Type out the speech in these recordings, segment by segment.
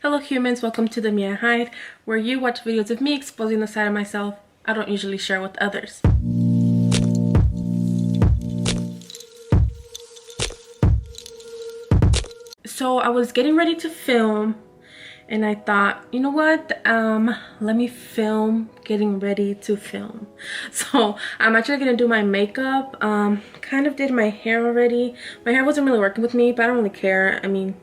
Hello humans, welcome to the Me I Hide, where you watch videos of me exposing the side of myself I don't usually share with others. So I was getting ready to film and I thought, you know what, let me film getting ready to film. So I'm actually gonna do my makeup. Kind of did my hair already. My hair wasn't really working with me, but I don't really care. I mean,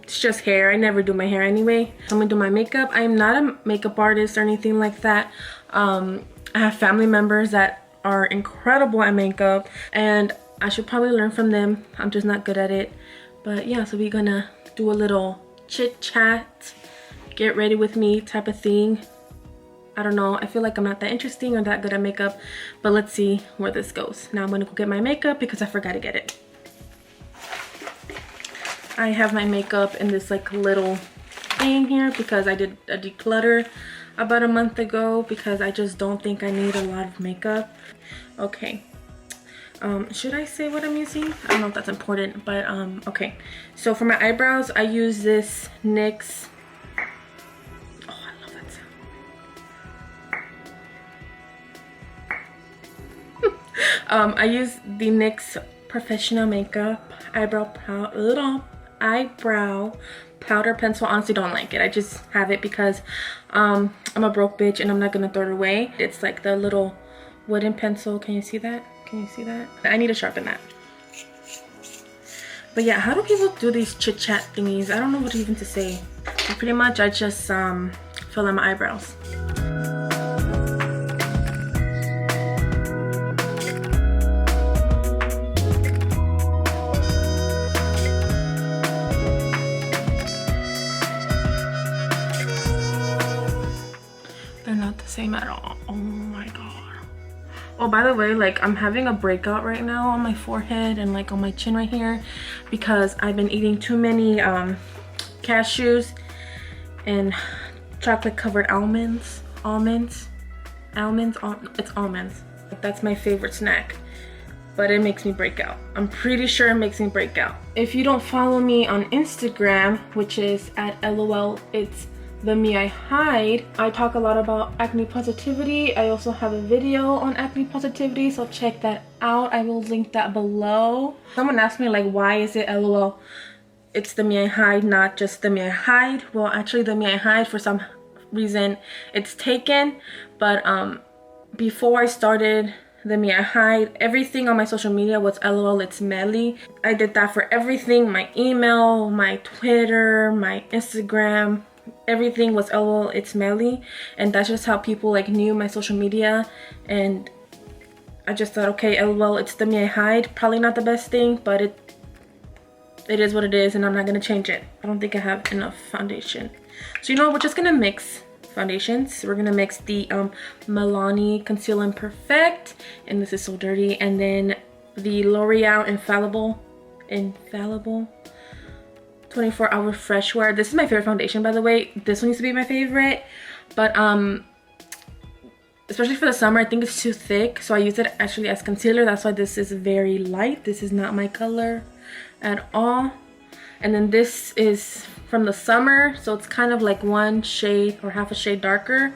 it's just hair. I never do my hair anyway. I'm gonna do my makeup. I'm not a makeup artist or anything like that. I have family members that are incredible at makeup and I should probably learn from them. I'm just not good at it. But yeah, so we're gonna do a little chit chat, get ready with me type of thing. I don't know, I feel like I'm not that interesting or that good at makeup, but let's see where this goes. Now I'm gonna go get my makeup because I forgot to get it. I have my makeup in this like little thing here because I did a declutter about a month ago because I just don't think I need a lot of makeup. Okay, should I say what I'm using? I don't know if that's important, but okay. So for my eyebrows, I use this NYX. Oh, I love that sound. I use the NYX Professional Makeup eyebrow powder pencil. Honestly, don't like it. I just have it because I'm a broke bitch and I'm not gonna throw it away. It's like the little wooden pencil. Can you see that? Can you see that? I need to sharpen that. But yeah, how do people do these chit chat thingies? I don't know what even to say. But pretty much I just fill in my eyebrows. They're not the same at all. Oh my god. Oh, by the way, like I'm having a breakout right now on my forehead and like on my chin right here because I've been eating too many cashews and chocolate covered almonds. It's almonds. That's my favorite snack, but it makes me break out. I'm pretty sure it makes me break out. If you don't follow me on Instagram, which is at LOL, it's the Me I Hide, I talk a lot about acne positivity. I also have a video on acne positivity, so check that out. I will link that below. Someone asked me like, why is it LOL? It's the Me I Hide, not just the Me I Hide. Well, actually the Me I Hide, for some reason it's taken, but before I started the Me I Hide, everything on my social media was LOL it's Melly. I did that for everything, my email, my Twitter, my Instagram, everything was LOL it's Melly, and that's just how people like knew my social media. And I just thought, okay, LOL it's the Me I Hide, probably not the best thing, but it is what it is, and I'm not gonna change it. I don't think I have enough foundation, so you know, we're just gonna mix foundations. We're gonna mix the Milani Conceal and Perfect, and this is so dirty, and then the L'Oreal Infallible 24-hour fresh wear. This is my favorite foundation, by the way. This one used to be my favorite, but especially for the summer, I think it's too thick, so I use it actually as concealer. That's why this is very light. This is not my color at all. And then this is from the summer, so it's kind of like one shade or half a shade darker.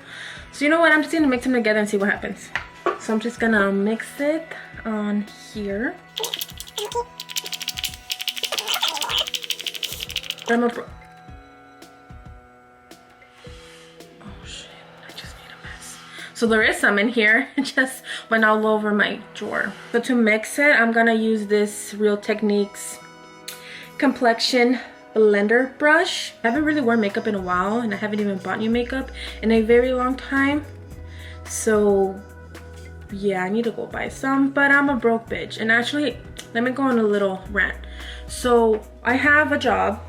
So you know what, I'm just gonna mix them together and see what happens. So I'm just gonna mix it on here. Oh shit, I just made a mess. So there is some in here. It just went all over my drawer. So to mix it, I'm gonna use this Real Techniques complexion blender brush. I haven't really worn makeup in a while, and I haven't even bought new makeup in a very long time. So yeah, I need to go buy some, but I'm a broke bitch. And actually, let me go on a little rant. So I have a job,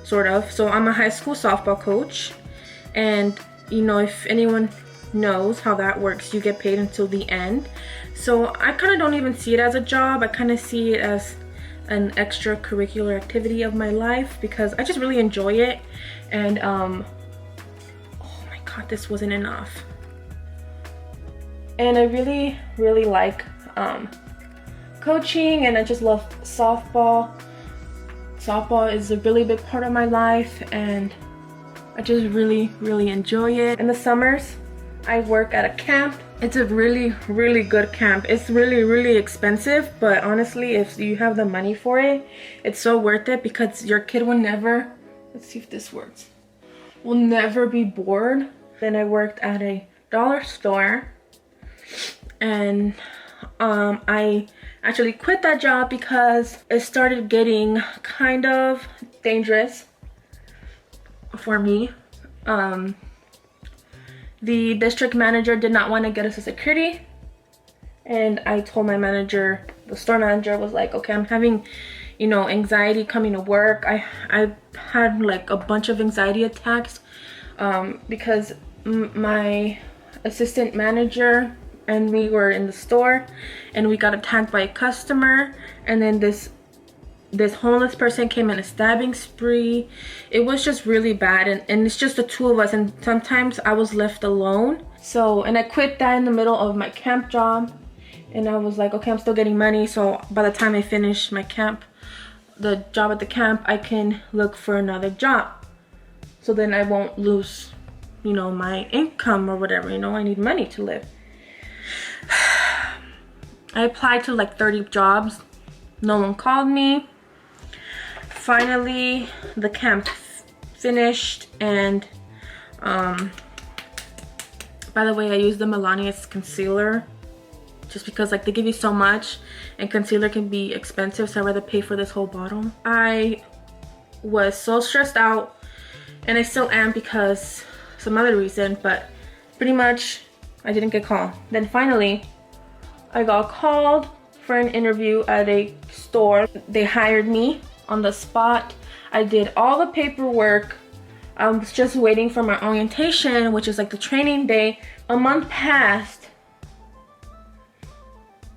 sort of. So I'm a high school softball coach, and you know, if anyone knows how that works, you get paid until the end. So I kind of don't even see it as a job. I kind of see it as an extracurricular activity of my life because I just really enjoy it. And oh my god, this wasn't enough. And I really like coaching, and I just love softball. Softball is a really big part of my life, and I just really enjoy it. In the summers, I work at a camp. It's a really good camp. It's really expensive, but honestly, if you have the money for it, it's so worth it, because your kid will never, let's see if this works, will never be bored. Then I worked at a dollar store, and I actually quit that job because it started getting kind of dangerous for me. The district manager did not want to get us a security, and I told my manager, the store manager was like, okay, I'm having, you know, anxiety coming to work. I had like a bunch of anxiety attacks because my assistant manager and we were in the store and we got attacked by a customer, and then this homeless person came in a stabbing spree. It was just really bad, and it's just the two of us, and sometimes I was left alone. So, and I quit that in the middle of my camp job, and I was like, okay, I'm still getting money, so by the time I finish my camp, the job at the camp, I can look for another job, so then I won't lose, you know, my income or whatever. You know, I need money to live. I applied to like 30 jobs. No one called me. Finally, the camp finished, and by the way, I used the Melania's concealer just because like they give you so much, and concealer can be expensive, so I'd rather pay for this whole bottle. I was so stressed out, and I still am because some other reason, but pretty much I didn't get called. Then finally, I got called for an interview at a store. They hired me on the spot. I did all the paperwork. I was just waiting for my orientation, which is like the training day. A month passed.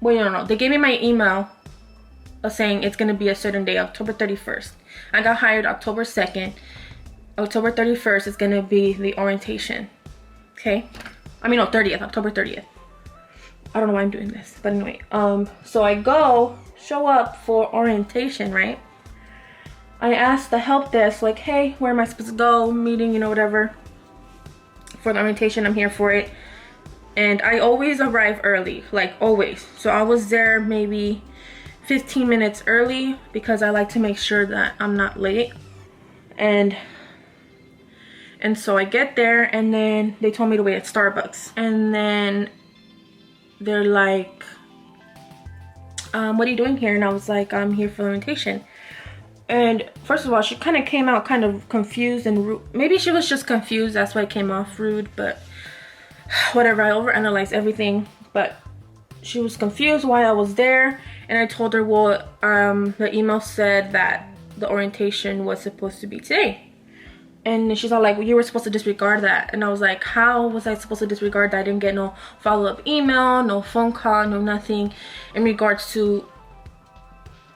Wait, no. They gave me my email saying it's gonna be a certain day, October 31st. I got hired October 2nd. October 31st is gonna be the orientation. Okay? I mean, no, 30th, October 30th. I don't know why I'm doing this, but anyway. So I show up for orientation, right? I asked the help desk, like, hey, where am I supposed to go? Meeting, you know, whatever. For the orientation, I'm here for it. And I always arrive early, like always. So I was there maybe 15 minutes early because I like to make sure that I'm not late. And so I get there, and then they told me to wait at Starbucks. And then they're like, what are you doing here? And I was like, I'm here for orientation. And first of all, she kind of came out kind of confused and rude. Maybe she was just confused, that's why it came off rude, but whatever. I overanalyzed everything, but she was confused why I was there. And I told her, well, the email said that the orientation was supposed to be today. And she's all like, well, you were supposed to disregard that. And I was like, how was I supposed to disregard that? I didn't get no follow-up email, no phone call, no nothing in regards to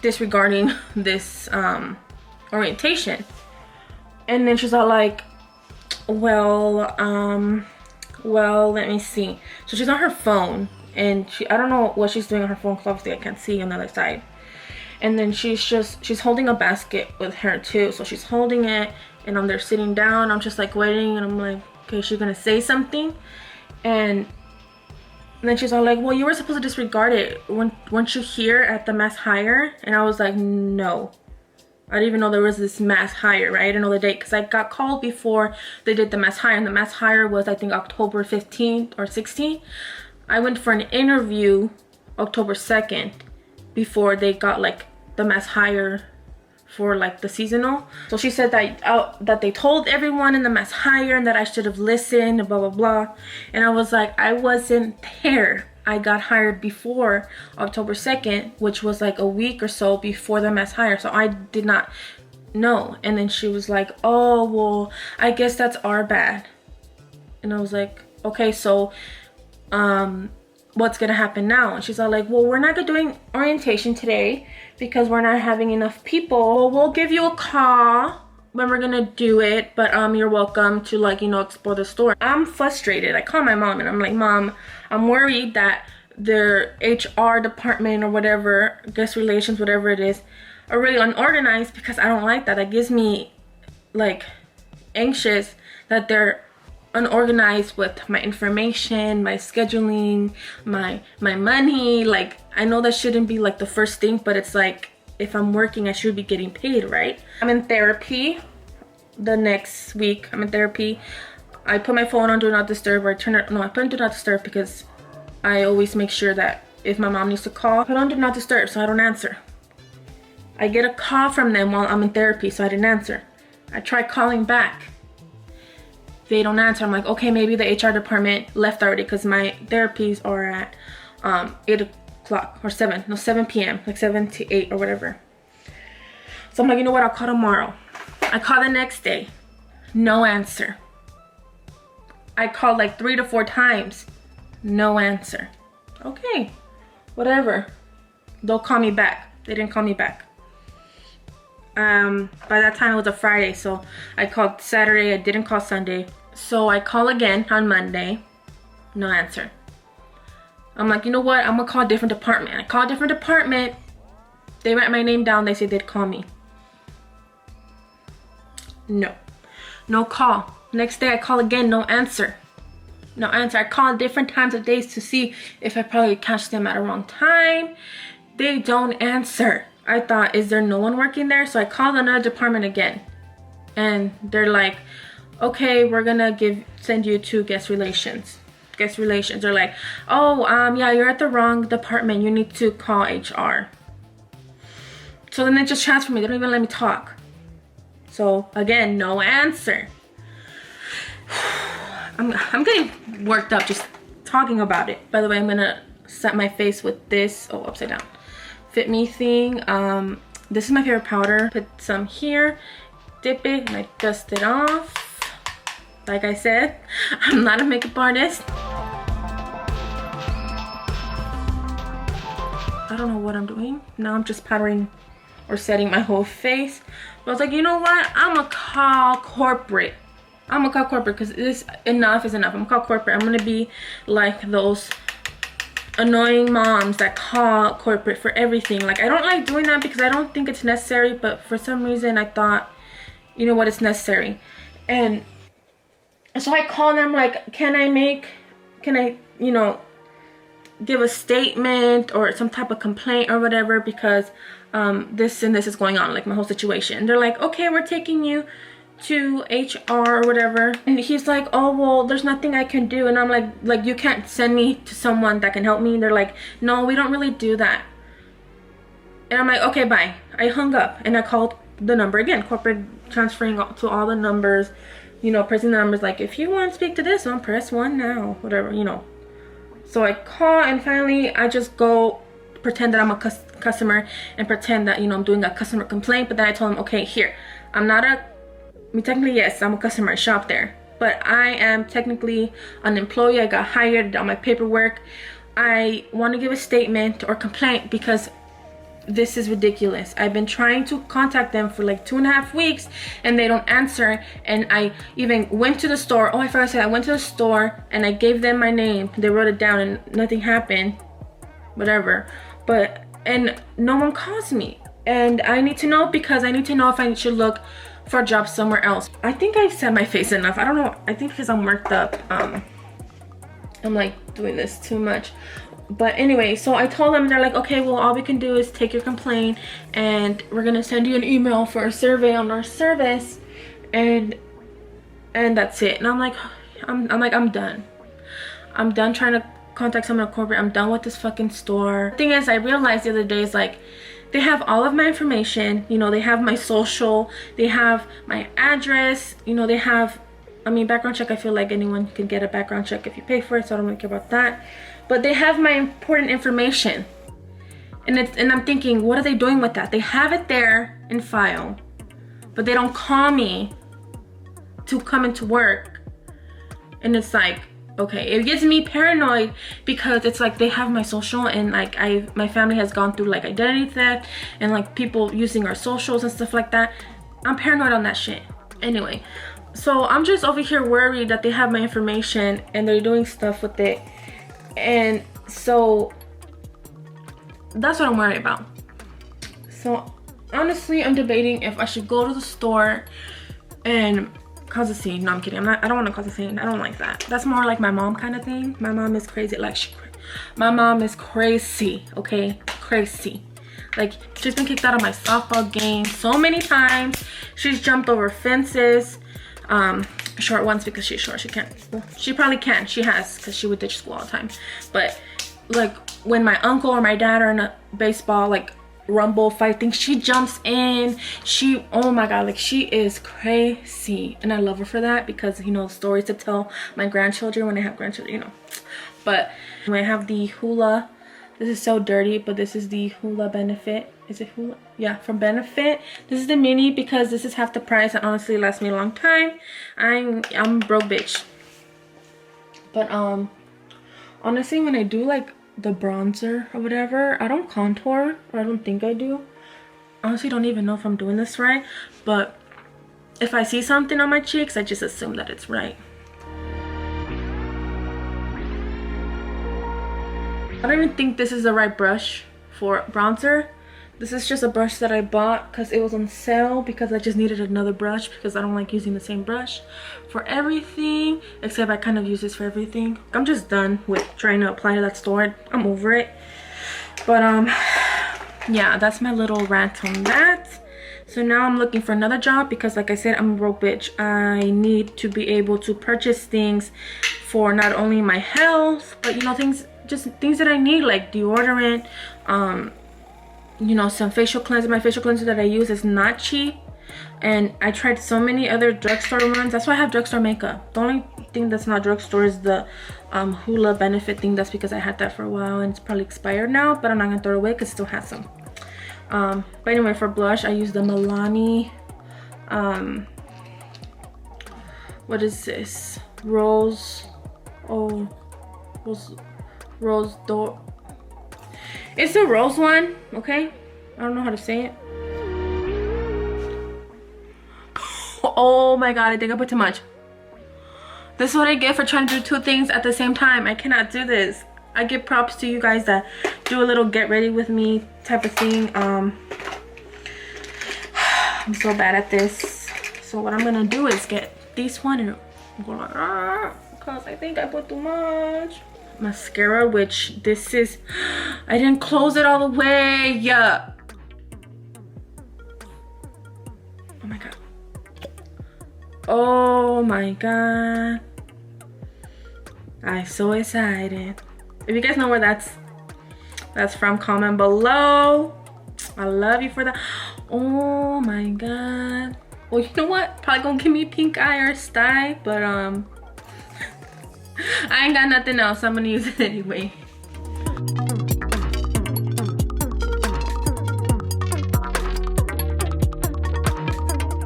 disregarding this orientation. And then she's all like, well, let me see. So she's on her phone, and I don't know what she's doing on her phone because obviously I can't see on the other side. And then she's holding a basket with her too. So she's holding it, and I'm there sitting down. I'm just like waiting, and I'm like, okay, she's gonna say something. And then she's all like, well, you were supposed to disregard it. Weren't you here at the mass hire? And I was like, no. I didn't even know there was this mass hire, right? I didn't know the date because I got called before they did the mass hire. And the mass hire was, I think, October 15th or 16th. I went for an interview October 2nd before they got like the mass hire for like the seasonal. So she said that they told everyone in the mass hire and that I should have listened and blah blah blah. And I was like, I wasn't there. I got hired before October 2nd, which was like a week or so before the mass hire, so I did not know. And then she was like, oh, well, I guess that's our bad. And I was like, okay, so what's gonna happen now? And she's all like, well, we're not doing orientation today because we're not having enough people. Well, we'll give you a call when we're gonna do it, but you're welcome to, like, you know, explore the store. I'm frustrated. I call my mom and I'm like, Mom, I'm worried that their HR department or whatever, guest relations, whatever it is, or really unorganized, because I don't like that. That gives me like anxious that they're unorganized with my information, my scheduling, my money. Like, I know that shouldn't be like the first thing, but it's like, if I'm working, I should be getting paid, right? I'm in therapy the next week. I'm in therapy. I put my phone on do not disturb, or I turn it, no, I put it on do not disturb because I always make sure that if my mom needs to call, I put on do not disturb so I don't answer. I get a call from them while I'm in therapy, so I didn't answer. I try calling back. They don't answer. I'm like, okay, maybe the HR department left already, because my therapies are at 8 o'clock or 7 p.m. like 7 to 8 or whatever. So I'm like, you know what, I'll call tomorrow. I call the next day, no answer. I called like 3 to 4 times, no answer. Okay, whatever, they'll call me back. They didn't call me back. By that time it was a Friday, so I called Saturday. I didn't call Sunday, so I call again on Monday, no answer. I'm like, you know what, I'm gonna call a different department. I call a different department. They write my name down. They say they'd call me. No call. Next day I call again, no answer. No answer. I call different times of days to see if I probably catch them at a wrong time. They don't answer. I thought, is there no one working there? So I called another department again, and they're like, okay, we're gonna send you to guest relations. They're like, oh, yeah, you're at the wrong department. You need to call HR. So then they just transfer me. They don't even let me talk. So again, no answer. I'm getting worked up just talking about it. By the way, I'm gonna set my face with this, upside down, Fit Me thing. This is my favorite powder. Put some here, dip it, and I dust it off. Like I said, I'm not a makeup artist. I don't know what I'm doing. Now I'm just powdering or setting my whole face. But I was like, you know what? I'm gonna call corporate. Because this enough is enough. I'm gonna call corporate. I'm gonna be like those annoying moms that call corporate for everything. Like, I don't like doing that because I don't think it's necessary, but for some reason I thought, you know what, it's necessary. And so I called them like, can I, you know, give a statement or some type of complaint or whatever, because this and this is going on, like my whole situation. And they're like, okay, we're taking you to HR or whatever. And he's like, oh, well, there's nothing I can do. And I'm like, you can't send me to someone that can help me? And they're like, no, we don't really do that. And I'm like, okay, bye. I hung up and I called the number again, corporate, transferring to all the numbers, you know, pressing the numbers, like, if you want to speak to this one, press 1 now, whatever, you know. So I call, and finally I just go pretend that I'm a customer and pretend that, you know, I'm doing a customer complaint. But then I told him, okay, here, technically, yes, I'm a customer, I shop there, but I am technically an employee. I got hired, on my paperwork. I want to give a statement or complaint because this is ridiculous. I've been trying to contact them for like 2.5 weeks and they don't answer. And I even went to the store. Oh, I forgot to say, I went to the store and I gave them my name. They wrote it down and nothing happened, whatever. And no one calls me. And I need to know, because I need to know if I should look for a job somewhere else. I think I've set my face enough. I don't know. I think because I'm worked up, I'm like doing this too much. But anyway, so I told them, they're like, okay, well, all we can do is take your complaint and we're gonna send you an email for a survey on our service, and that's it. And I'm like, I'm done. I'm done trying to contact someone at corporate. I'm done with this fucking store. The thing is, I realized the other day is like, they have all of my information, you know, they have my social, they have my address, you know, they have, I mean, background check, I feel like anyone can get a background check if you pay for it, so I don't really care about that. But they have my important information. And I'm thinking, what are they doing with that? They have it there in file, but they don't call me to come into work. And it's like, okay, it gets me paranoid, because it's like they have my social, and like my family has gone through like identity theft and like people using our socials and stuff like that. I'm paranoid on that shit. Anyway, so I'm just over here worried that they have my information and they're doing stuff with it. And so that's what I'm worried about. So honestly, I'm debating if I should go to the store and cause a scene. No, I'm kidding. I don't want to cause a scene. I don't like that. That's more like my mom kind of thing. My mom is crazy. Like, my mom is crazy, okay? Crazy. Like, she's been kicked out of my softball game so many times. She's jumped over fences. Short ones because she's short. She can't. Well, she probably can. She has, because she would ditch school all the time. But like when my uncle or my dad are in a baseball like rumble fight thing, she jumps in. She, oh my god, like she is crazy, and I love her for that, because you know, stories to tell my grandchildren when I have grandchildren, you know. But when I have the hula, this is so dirty, but this is the hula benefit. Is it hula? Yeah, from Benefit. This is the mini because this is half the price and honestly it lasts me a long time. I'm broke bitch. But honestly, when I do like the bronzer or whatever, I don't contour, or I don't think I do. Honestly, don't even know if I'm doing this right, but if I see something on my cheeks, I just assume that it's right. I don't even think this is the right brush for bronzer. This is just a brush that I bought because it was on sale, because I just needed another brush because I don't like using the same brush for everything, except I kind of use this for everything. I'm just done with trying to apply to that store. I'm over it. But yeah, that's my little rant on that. So now I'm looking for another job because like I said, I'm a broke bitch. I need to be able to purchase things for not only my health, but you know, just things that I need, like deodorant, you know, some facial cleanser. My facial cleanser that I use is not cheap, and I tried so many other drugstore ones. That's why I have drugstore makeup. The only thing that's not drugstore is the Hula Benefit thing. That's because I had that for a while and it's probably expired now, but I'm not gonna throw it away because it still has some. But anyway, for blush I use the Milani what is this, rose door. It's a rose one, okay? I don't know how to say it. Oh my god, I think I put too much. This is what I get for trying to do two things at the same time. I cannot do this. I give props to you guys that do a little get ready with me type of thing. I'm so bad at this. So what I'm gonna do is get this one and go like, because I think I put too much. Mascara, which this is, I didn't close it all the way. Yeah. Oh my god. Oh my god. I'm so excited. If you guys know where that's from, comment below. I love you for that. Oh my god. Well, you know what? Probably gonna give me pink eye or sty, but I ain't got nothing else. I'm gonna use it anyway.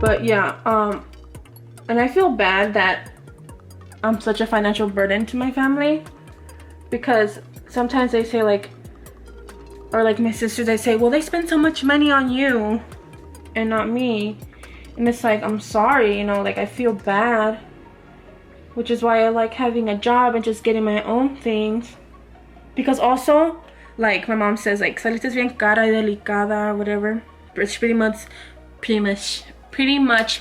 But yeah, and I feel bad that I'm such a financial burden to my family, because sometimes they say like, or like my sisters, they say, well, they spend so much money on you and not me. And it's like, I'm sorry, you know, like I feel bad. Which is why I like having a job and just getting my own things. Because also, like my mom says, like, saliste es bien cara y delicada or whatever. Which pretty much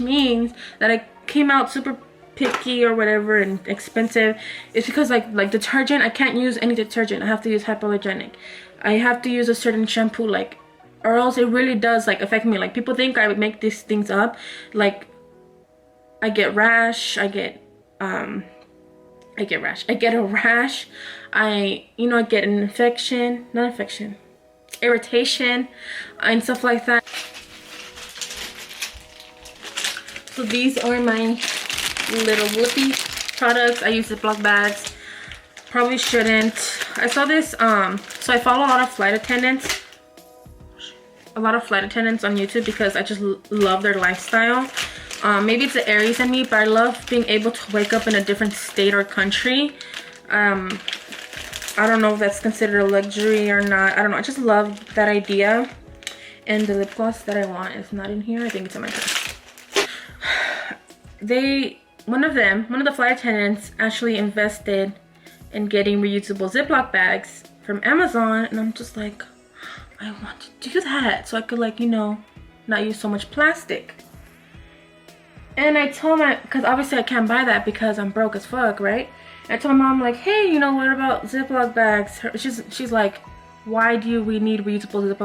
means that I came out super picky or whatever and expensive. It's because like detergent, I can't use any detergent. I have to use hypoallergenic. I have to use a certain shampoo, like, or else it really does like affect me. Like people think I would make these things up. Like I get rash, I get a rash, I get an infection, not infection, irritation and stuff like that. So these are my little whoopee products. I use Ziploc bags. Probably shouldn't. I saw this, so I follow a lot of flight attendants on YouTube because I just love their lifestyle. Maybe it's the Aries in me, but I love being able to wake up in a different state or country. I don't know if that's considered a luxury or not. I don't know. I just love that idea. And the lip gloss that I want is not in here. I think it's in my purse. One of the flight attendants actually invested in getting reusable Ziploc bags from Amazon, and I'm just like, I want to do that so I could, like, not use so much plastic. And I told my, because obviously I can't buy that because I'm broke as fuck, right? I told my mom, like, hey, you know, what about Ziploc bags? She's like, why do we need reusable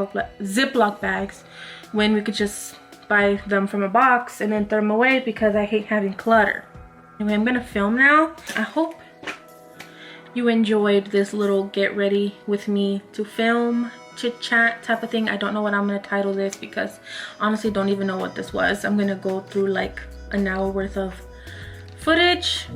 Ziploc bags when we could just buy them from a box and then throw them away, because I hate having clutter. Anyway, I'm gonna film now. I hope you enjoyed this little get ready with me to film, chit chat type of thing. I don't know what I'm gonna title this because honestly don't even know what this was. I'm gonna go through like an hour worth of footage.